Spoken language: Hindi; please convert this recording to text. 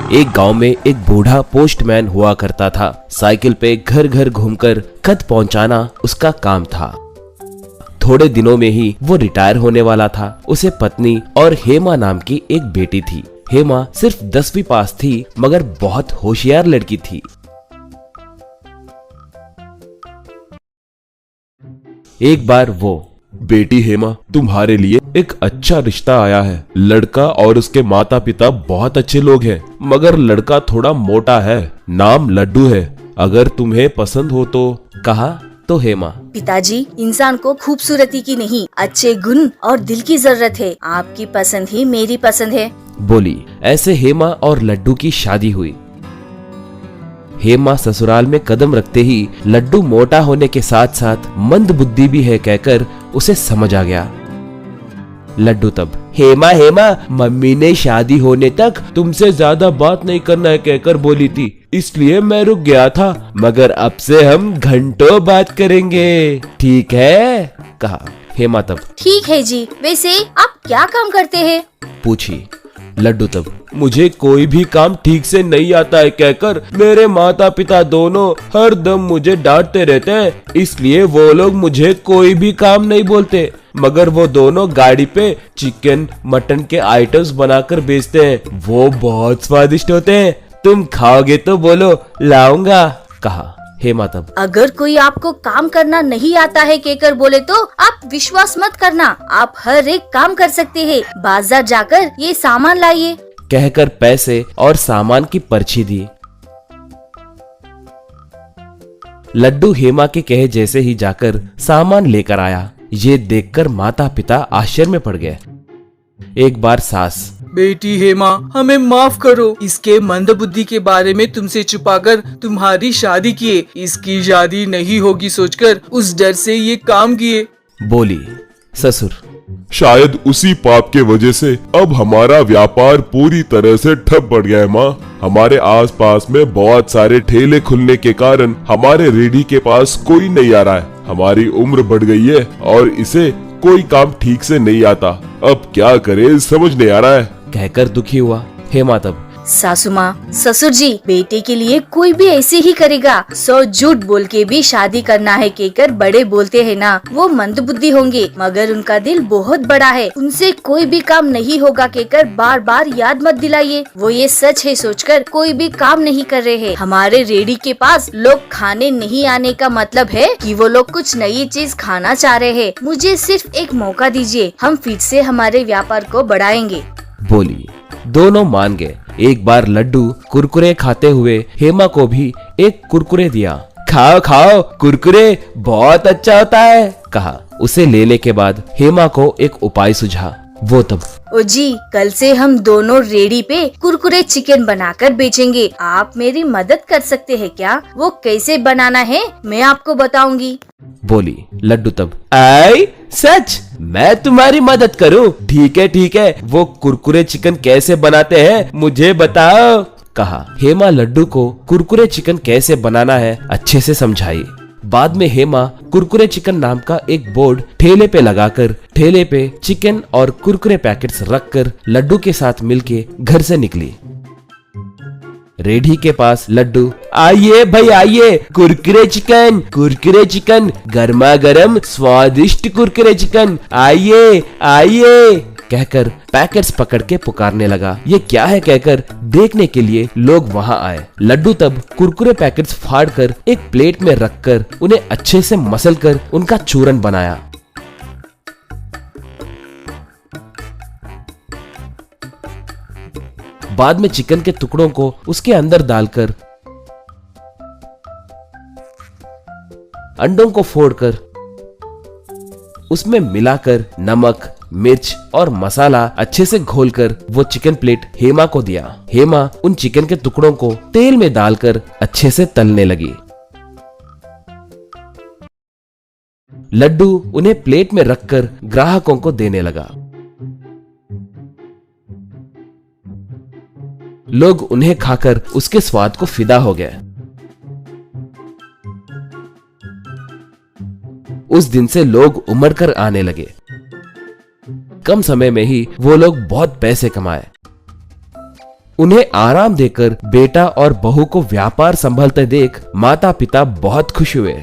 एक गांव में एक बूढ़ा पोस्टमैन हुआ करता था। साइकिल पे घर घर घूमकर खत पहुंचाना उसका काम था। थोड़े दिनों में ही वो रिटायर होने वाला था। उसे पत्नी और हेमा नाम की एक बेटी थी। हेमा सिर्फ 10वीं पास थी मगर बहुत होशियार लड़की थी। एक बार वो, बेटी हेमा, तुम्हारे लिए एक अच्छा रिश्ता आया है। लड़का और उसके माता पिता बहुत अच्छे लोग हैं, मगर लड़का थोड़ा मोटा है। नाम लड्डू है, अगर तुम्हें पसंद हो तो। कहा तो हेमा, पिताजी, इंसान को खूबसूरती की नहीं, अच्छे गुण और दिल की जरूरत है। आपकी पसंद ही मेरी पसंद है, बोली। ऐसे हेमा और लड्डू की शादी हुई। हेमा ससुराल में कदम रखते ही लड्डू मोटा होने के साथ साथ मंद बुद्धि भी है कहकर उसे समझ आ गया। लड्डू तब, हेमा हेमा, मम्मी ने शादी होने तक तुमसे ज्यादा बात नहीं करना है कहकर बोली थी, इसलिए मैं रुक गया था, मगर अब से हम घंटों बात करेंगे, ठीक है? कहा। हेमा तब, ठीक है जी। वैसे आप क्या काम करते हैं? पूछी। लड्डू तब, मुझे कोई भी काम ठीक से नहीं आता है कहकर मेरे माता पिता दोनों हर दम मुझे डांटते रहते हैं, इसलिए वो लोग मुझे कोई भी काम नहीं बोलते। मगर वो दोनों गाड़ी पे चिकन मटन के आइटम्स बनाकर बेचते हैं, वो बहुत स्वादिष्ट होते हैं। तुम खाओगे तो बोलो, लाऊंगा। कहा। हेमा तब, अगर कोई आपको काम करना नहीं आता है कहकर बोले तो आप विश्वास मत करना। आप हर एक काम कर सकते हैं। बाजार जाकर ये सामान लाइए, कहकर पैसे और सामान की पर्ची दी। लड्डू हेमा के कहे जैसे ही जाकर सामान लेकर आया। ये देखकर माता पिता आश्चर्य में पड़ गए। एक बार सास, बेटी हेमा, हमें माफ करो। इसके मंदबुद्धि के बारे में तुमसे छुपाकर तुम्हारी शादी किए। इसकी शादी नहीं होगी सोचकर उस डर से ये काम किए, बोली। ससुर, शायद उसी पाप के वजह से अब हमारा व्यापार पूरी तरह से ठप पड़ गया है माँ। हमारे आसपास में बहुत सारे ठेले खुलने के कारण हमारे रेडी के पास कोई नहीं आ रहा है। हमारी उम्र बढ़ गई है और इसे कोई काम ठीक से नहीं आता। अब क्या करे समझ नहीं आ रहा है, कहकर दुखी हुआ। हेमा तब, सासू माँ, ससुर जी, बेटे के लिए कोई भी ऐसे ही करेगा। 100 झूठ बोल के भी शादी करना है कहकर बड़े बोलते हैं ना, वो मंदबुद्धि होंगे मगर उनका दिल बहुत बड़ा है। उनसे कोई भी काम नहीं होगा कहकर बार बार याद मत दिलाइए। वो ये सच है सोचकर कोई भी काम नहीं कर रहे हैं। हमारे रेडी के पास लोग खाने नहीं आने का मतलब है कि वो लोग कुछ नई चीज खाना चाह रहे हैं। मुझे सिर्फ एक मौका दीजिए, हम फिर से हमारे व्यापार को बढ़ाएंगे, बोली। दोनों मान गए। एक बार लड्डू कुरकुरे खाते हुए हेमा को भी एक कुरकुरे दिया। खाओ खाओ, कुरकुरे बहुत अच्छा होता है, कहा। उसे लेने के बाद हेमा को एक उपाय सुझा। वो तब, ओ जी, कल से हम दोनों रेडी पे कुरकुरे चिकन बनाकर बेचेंगे। आप मेरी मदद कर सकते हैं क्या? वो कैसे बनाना है मैं आपको बताऊंगी, बोली। लड्डू तब, आई सच, मैं तुम्हारी मदद करूं? ठीक है ठीक है, वो कुरकुरे चिकन कैसे बनाते हैं मुझे बताओ, कहा। हेमा लड्डू को कुरकुरे चिकन कैसे बनाना है अच्छे से समझाई। बाद में हेमा कुरकुरे चिकन नाम का एक बोर्ड ठेले पे लगाकर ठेले पे चिकन और कुरकुरे पैकेट्स रखकर लड्डू के साथ मिलके घर से निकली। रेडी के पास लड्डू, आइए भाई आइए, कुरकुरे चिकन, गर्मा गर्म स्वादिष्ट कुरकुरे चिकन, आइए आइए, कहकर पैकेट्स पकड़ के पुकारने लगा। ये क्या है कहकर देखने के लिए लोग वहां आए। लड्डू तब कुरकुरे पैकेट्स फाड़कर एक प्लेट में रखकर उन्हें अच्छे से मसलकर उनका चूरन बनाया। बाद में चिकन के टुकड़ों को उसके अंदर डालकर अंडों को फोड़कर उसमें मिलाकर नमक, मिर्च और मसाला अच्छे से घोलकर वो चिकन प्लेट हेमा को दिया। हेमा उन चिकन के टुकड़ों को तेल में डालकर अच्छे से तलने लगी। लड्डू उन्हें प्लेट में रखकर ग्राहकों को देने लगा। लोग उन्हें खाकर उसके स्वाद को फिदा हो गए। उस दिन से लोग उमड़ कर आने लगे। कम समय में ही वो लोग बहुत पैसे कमाए। उन्हें आराम देकर बेटा और बहू को व्यापार संभालते देख माता पिता बहुत खुश हुए।